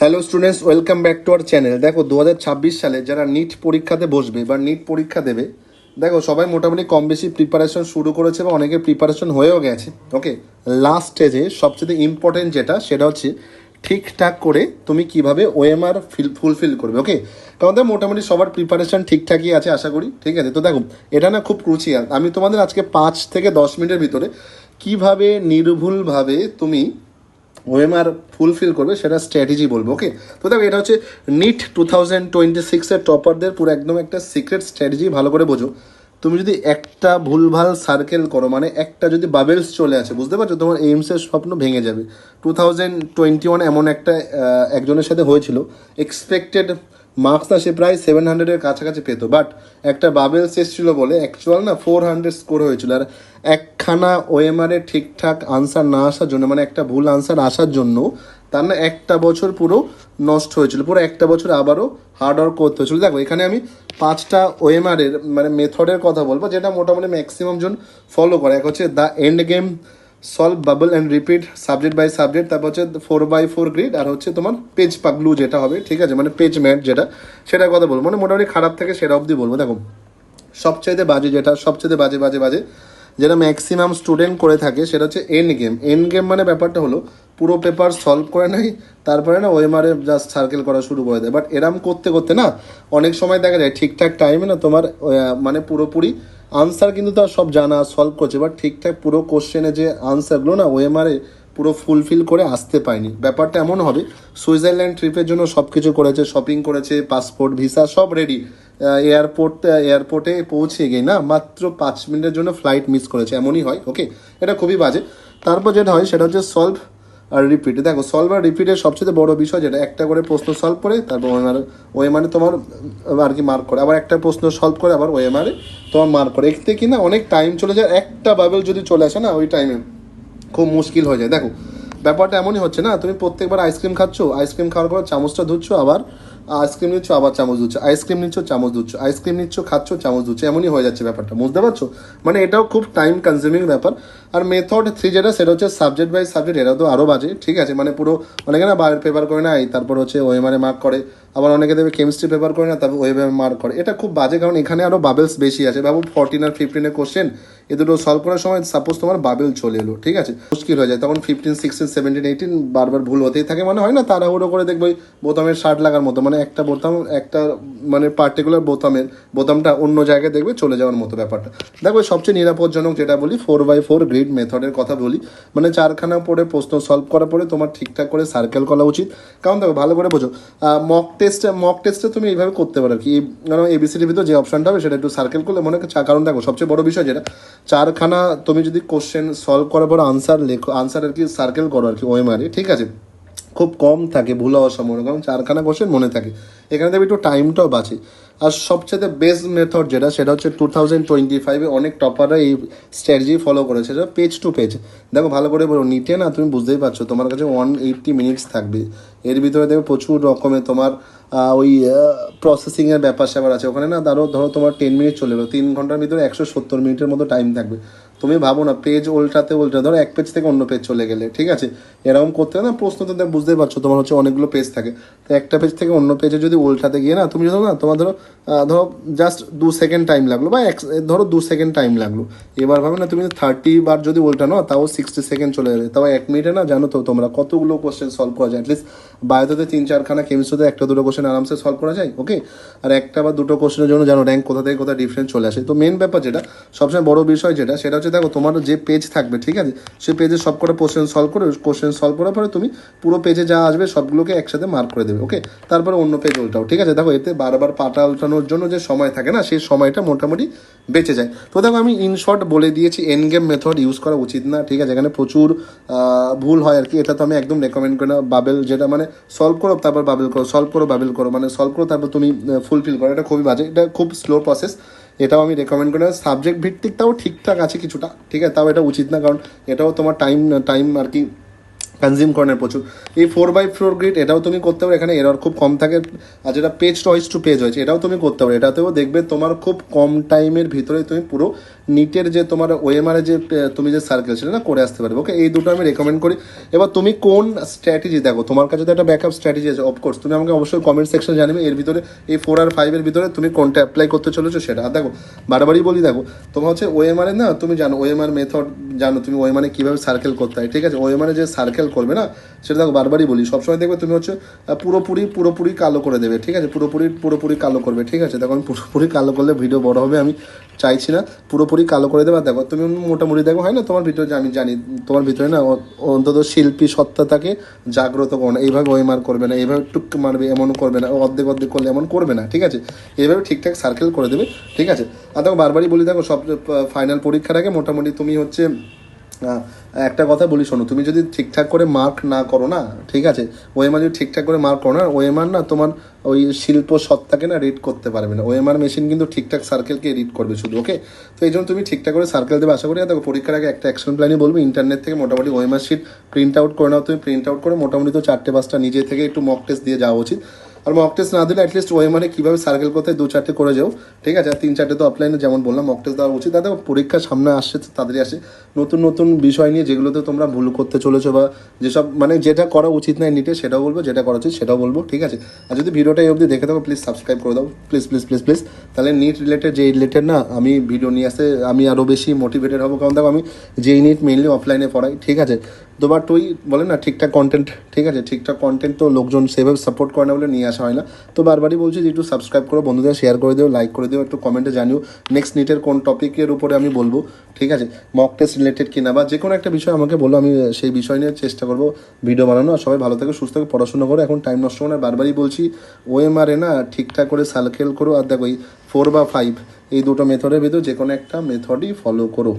Hello students, welcome back to our channel. দেখো 2026 সালে যারা নিট পরীক্ষাতে বসবে বা নিট পরীক্ষা দেবে, দেখো সবাই মোটামুটি কম বেশি প্রিপারেশন শুরু করেছে বা অনেকের প্রিপারেশন হয়েও গেছে। ওকে, লাস্ট স্টেজে সবচেয়ে ইম্পর্টেন্ট যেটা সেটা হচ্ছে ঠিকঠাক করে তুমি কিভাবে ওএমআর ফুলফিল করবে। ওকে, কারণ দেখো মোটামুটি সবার প্রিপারেশন ঠিকঠাকই আছে আশা করি। ঠিক আছে, তো দেখো এটা না খুব ক্রুচিয়াল। আমি তোমাদের আজকে 5 থেকে 10 মিনিটের ভিতরে কিভাবে নির্ভুলভাবে তুমি ওএমআর ফুলফিল করবে সেটা স্ট্র্যাটেজি বলবো। ওকে, তো দেখো এটা হচ্ছে নিট 2026-এর টপারদের পুরো একদম একটা সিক্রেট স্ট্র্যাটেজি। ভালো করে বোঝো, তুমি যদি একটা ভুলভাল সার্কেল করো, মানে একটা যদি বাবেলস চলে আসে, বুঝতে পারছো, তোমার এইমসের স্বপ্ন ভেঙে যাবে। 2021 এমন একটা একজনের সাথে হয়েছিল, এক্সপেক্টেড মার্কস না সে প্রায় 700-এর কাছাকাছি পেতো, বাট একটা বাবেলস এসেছিল বলে অ্যাকচুয়াল না 400 স্কোর হয়েছিল। আর একখানা ওএমআর এর ঠিকঠাক আনসার না আসার জন্য, মানে একটা ভুল আনসার আসার জন্য তার না একটা বছর পুরো নষ্ট হয়েছিল, পুরো একটা বছর আবারও হার্ড ওয়ার্ক করতে হয়েছিল। দেখো এখানে আমি 5টা ওএমআর এর মানে মেথডের কথা বলবো যেটা মোটামুটি ম্যাক্সিমাম জন ফলো করে। এক হচ্ছে the end game, solve bubble and repeat, subject by subject, তারপর হচ্ছে 4x4 গ্রিড, আর হচ্ছে তোমার পেজ পাগলু যেটা হবে, ঠিক আছে, মানে পেজ ম্যাট যেটা, সেটার কথা বলবো। মানে মোটামুটি খারাপ থেকে সেটা অবধি বলবো। দেখো সবচাইতে বাজে যেটা, সবচেয়ে বাজে বাজে বাজে যেটা ম্যাক্সিমাম স্টুডেন্ট করে থাকে সেটা হচ্ছে এন্ড গেম। এন্ড গেম মানে ব্যাপারটা হলো পুরো পেপার সলভ করে নেয়, তারপরে না ওএমআরে জাস্ট সার্কেল করা শুরু করে দেয়। বাট এরম করতে করতে না অনেক সময় দেখা যায় ঠিকঠাক টাইমে না তোমার মানে পুরোপুরি আনসার কিন্তু তার সব জানা সলভ করছে, বাট ঠিকঠাক পুরো কোশ্চেনে যে আনসারগুলো না ওএমআরে পুরো ফুলফিল করে আসতে পায়নি। ব্যাপারটা এমন হবে, সুইজারল্যান্ড ট্রিপের জন্য সব কিছু করেছে, শপিং করেছে, পাসপোর্ট ভিসা সব রেডি, এয়ারপোর্টে পৌঁছে গিয়ে না মাত্র 5 মিনিটের জন্য ফ্লাইট মিস করেছে, এমনই হয়। ওকে, এটা খুবই বাজে। তারপর যেটা হয় সেটা হচ্ছে সলভ আর রিপিট। দেখো সলভ আর রিপিটের সবচেয়ে বড় বিষয় যেটা, একটা করে প্রশ্ন সলভ করে তারপর ওএমআরে তোমার আর কি মার্ক করে, আবার একটা প্রশ্ন সলভ করে আবার ওএমআরে তোমার মার্ক করে। এতে কি না অনেক টাইম চলে যায়, একটা বাবেল যদি চলে আসে না ওই টাইমে খুব মুশকিল হয়ে যায়। দেখো ব্যাপারটা এমনই হচ্ছে না, তুমি প্রত্যেকবার আইসক্রিম খাচ্ছ, আইসক্রিম খাওয়ার পর চামচটা ধুচ্ছ, আবার আইসক্রিম নিচ্ছ, আবার চামচ ধুচ্ছ, আইসক্রিম নিচ্ছ, চামচ ধুচ্ছ, আইসক্রিম নিচ্ছ, খাচ্ছ, চামচ ধুচ্ছ, এমনই হয়ে যাচ্ছে ব্যাপারটা, বুঝতে পারছো? মানে এটাও খুব টাইম কনজিউমিং ব্যাপার। আর মেথড 3 যেটা সেটা হচ্ছে সাবজেক্ট বাই সাবজেক্ট, এটা তো আরও বাজে। ঠিক আছে, মানে পুরো অনেকে না বাইরের পেপার করে নেয়, তারপর হচ্ছে ওএমআরে মার্ক করে, আবার অনেকে দেবে কেমিস্ট্রি পেপার করে না, তারপর ওএমআরে মার্ক করে। এটা খুব বাজে, কারণ এখানে আরও বাবেলস বেশি আছে। ভাবো 14 আর 15-এর কোশ্চেন, এ দুটো সলভ করার সময় সাপোজ তোমার বাবেল চলে এলো, ঠিক আছে, মুশকিল হয়ে যায়। তখন 15, 16, 17, 18 বারবার ভুল হতেই থাকে। মানে হয় না তাড়াহুড়ো করে দেখবো বোতামের 60 লাগার মতো, মানে একটা বোতাম একটা মানে পার্টিকুলার বোতামটা অন্য জায়গায় দেখবে চলে যাওয়ার মতো ব্যাপারটা। দেখো সবচেয়ে নিরাপদজনক যেটা বলি 4x4 গ্রিড মেথডের কথা বলি, মানে 4খানা পড়ে প্রশ্ন সলভ করার পরে তোমার ঠিকঠাক করে সার্কেল করা উচিত। কারণ দেখো ভালো করে বোঝো, মক টেস্টে তুমি এইভাবে করতে পারো আর কি, কারণ এবিসিডির ভিতরে যে অপশনটা হবে সেটা একটু সার্কেল করলে মনে হয়। কারণ দেখো সবচেয়ে বড় বিষয় যেটা, 4খানা তুমি যদি কোশ্চেন সলভ করার পর আনসার আর কি সার্কেল করো আর কি ওএমআরে, ঠিক আছে, খুব কম থাকে ভুল হওয়ার সম্ভাবনা, কারণ 4খানা কোশ্চেন মনে থাকে, এখানে দেখবে একটু টাইমটাও বাঁচে। আর সবচেয়ে বেস্ট মেথড যেটা সেটা হচ্ছে 2025-এ অনেক টপাররা এই স্ট্র্যাটেজি ফলো করেছে, সেটা পেজ টু পেজ। দেখো ভালো করে বলো, নিটে না তুমি বুঝতেই পারছো তোমার কাছে 180 মিনিটস থাকবে, এর ভিতরে দেখো প্রচুর রকমের তোমার ওই প্রসেসিংয়ের ব্যাপার স্যাপার আছে। ওখানে না ধরো তোমার 10 মিনিট চলে গেলো, 3 ঘন্টার ভিতরে 170 মিনিটের মতো টাইম থাকবে। তুমি ভাবো না পেজ উল্টাতে ধরো এক পেজ থেকে অন্য পেজ চলে গেলে, ঠিক আছে, এরকম করতে না প্রশ্ন তো বুঝতেই পারছো তোমার হচ্ছে অনেকগুলো পেজ থাকে, তো একটা পেজ থেকে অন্য পেজে যদি উল্টাতে গিয়ে না তুমি যদি না তোমার ধরো জাস্ট 2 সেকেন্ড টাইম লাগলো, বা ধরো 2 সেকেন্ড টাইম লাগলো, এবার ভাবে না তুমি 30 বার যদি উল্টানো তাও 60 সেকেন্ড চলে যাবে, তাও 1 মিনিটে না জানো তো তোমরা কতগুলো কোশ্চেন সলভ করা যায়। অ্যাটলিস্ট বায়োতে 3-4খানা, কেমিস্ট্রিতে 1-2 কোশ্চেন আরামসে সলভ করা যায়। ওকে, আর একটা বা দুটো কোশ্চেনের জন্য জানো র্যাঙ্ক কোথা থেকে কোথায় ডিফারেন্স চলে আসে। তো মেন ব্যাপার যেটা সবসময় বড় বিষয় যেটা সেটা হচ্ছে, দেখো তোমার যে পেজ থাকবে, ঠিক আছে, সেই পেজে সব কটা কোশ্চেন সলভ করার পরে তুমি পুরো পেজে যা আসবে সবগুলোকে একসাথে মার্ক করে দেবে। ওকে, তারপরে অন্য পেজ উল্টাও, ঠিক আছে। দেখো এতে বারবার পাটা উল্টানোর জন্য যে সময় থাকে না, সেই সময়টা মোটামুটি বেঁচে যায়। তো দেখো আমি ইন শর্ট বলে দিয়েছি, এন্ড গেম মেথড ইউজ করা উচিত না, ঠিক আছে, এখানে প্রচুর ভুল হয় আর কি। এটা তো আমি একদম রেকমেন্ড করি না। বাবেল যেটা মানে সলভ করো তারপর বাবেল করো, সলভ করো বাবেল করো, মানে সলভ করো তারপর তুমি ফুলফিল করো, এটা খুবই বাজে, এটা খুব স্লো প্রসেস, এটাও আমি রেকমেন্ড করি না। সাবজেক্ট ভিত্তিক তাও ঠিকঠাক আছে কিছুটা, ঠিক আছে, তাও এটা উচিত না, কারণ এটাও তোমার টাইম আর কি কনজিউম করেন প্রচুর। এই 4x4 গ্রিড এটাও তুমি করতে পারো, এখানে এরর খুব কম থাকে। আর যেটা পেজ টু পেজ হয়েছে এটাও তুমি করতে পারো, এটাতেও দেখবে তোমার খুব কম টাইমের ভিতরে তুমি পুরো নিটের যে তোমার ওএমআরে যে তুমি যে সার্কেল ছিল না করে আসতে পারবে। ওকে, এই দুটো আমি রেকমেন্ড করি। এবার তুমি কোন স্ট্র্যাটেজি, দেখো তোমার কাছে তো একটা ব্যাকআপ স্ট্র্যাটেজি আছে অফকোর্স, তুমি আমাকে অবশ্যই কমেন্ট সেকশনে জানাবে এর ভিতরে এই 4 আর 5 ভিতরে তুমি কোনটা অ্যাপ্লাই করতে চলেছো সেটা। আর দেখো বারবারই বলি, দেখো তোমার হচ্ছে ওএমআরে না, তুমি জানো ওএমআর মেথড জানো, তুমি ওএমআরে কীভাবে সার্কেল করতে হয়, ঠিক আছে। ওএমআরে যে সার্কেল করবে না সেটা দেখো বারবারই বলি, সবসময় দেখবে তুমি হচ্ছে পুরোপুরি কালো করে দেবে, ঠিক আছে, পুরোপুরি কালো করবে, ঠিক আছে। দেখো আমি পুরোপুরি কালো করলে ভিডিও বড় হবে, আমি চাইছি না, পুরোপুরি কালো করে দেবে। আর দেখো তুমি মোটামুটি দেখো হয় না তোমার ভিতরে, আমি জানি তোমার ভিতরে না অন্তত শিল্পী সত্তাটাকে জাগ্রত করো না, এইভাবে ওএমআর করবে না, এইভাবে টুক মারবে এমন করবে না, অর্ধেক করলে এমন করবে না, ঠিক আছে। এইভাবে ঠিকঠাক সার্কেল করে দেবে, ঠিক আছে। আর দেখো বারবারই বলি, দেখো সব ফাইনাল পরীক্ষার আগে মোটামুটি তুমি হচ্ছে একটা কথা বলি শোনো, তুমি যদি ঠিকঠাক করে মার্ক না করো না, ঠিক আছে, ওএমআর যদি ঠিকঠাক করে মার্ক করো না, ওএমআর না তোমার ওই শিল্প সত্তাকে না রিড করতে পারবে না। ওএমআর মেশিন কিন্তু ঠিকঠাক সার্কেলকে রিড করবে শুধু। ওকে, তো এই জন্য তুমি ঠিকঠাক করে সার্কেল দেবে আশা করি। আর দেখো পরীক্ষার আগে একটা অ্যাকশন প্ল্যানই বলবো, ইন্টারনেট থেকে মোটামুটি ওএমআর শিট প্রিন্ট আউট করে নাও। তুমি প্রিন্ট আউট করে মোটামুটি তো 4-5টা নিজে থেকে একটু মক টেস্ট দিয়ে যাওয়া উচিত। আর মক টেস্ট না দিলে অ্যাটলিস্ট ওএমআরে কীভাবে সার্কেল করতে 2-4টে করে যাও, ঠিক আছে। আর 3-4টে তো অফলাইনে যেমন বললাম মক টেস্ট দেওয়া উচিত। দাদা পরীক্ষা সামনে আসছে তাড়াতাড়ি আসে, নতুন বিষয় নিয়ে যেগুলোতে তোমরা ভুল করতে চলেছো বা যেসব মানে যেটা করা উচিত নয় নিটে সেটাও বলবো, যেটা করা উচিত সেটাও বলবো, ঠিক আছে। আর যদি ভিডিওটা এই অবধি দেখে থাকো প্লিজ সাবস্ক্রাইব করে দাও, প্লিজ। তাহলে নিট রিলেটেড যে রিলেটেড না আমি ভিডিও নিয়ে আসতে আমি আরও বেশি মোটিভেটেড হবো, কারণ দেখো আমি যেই নিট মেইনলি অফলাইনে পড়াই, ঠিক আছে। তো বাট ওই বলে না ঠিকঠাক কন্টেন্ট, ঠিক আছে, ঠিকঠাক কন্টেন্ট তো লোকজন সেভাবে সাপোর্ট করে না বলে নিয়ে আসা হয় না। তো বারবারই বলছি যে একটু সাবস্ক্রাইব করো, বন্ধুদের শেয়ার করে দিও, লাইক করে দিও, একটু কমেন্টে জানিও নেক্সট নিটের কোন টপিকের উপরে আমি বলবো, ঠিক আছে, মক টেস্ট রিলেটেড কিনা বা যে কোনো একটা বিষয় আমাকে বলো, আমি সেই বিষয় নিয়ে চেষ্টা করবো ভিডিও বানানো। আর সবাই ভালো থাকে, সুস্থ থাকে, পড়াশোনা করো, এখন টাইম নষ্ট করো না। বারবারই বলছি ওএমআরে না ঠিকঠাক করে সার্কেল করো। আর দেখো এই 4 বা 5 এই দুটো মেথডের ভিতর যে কোনো একটা মেথডই ফলো করো।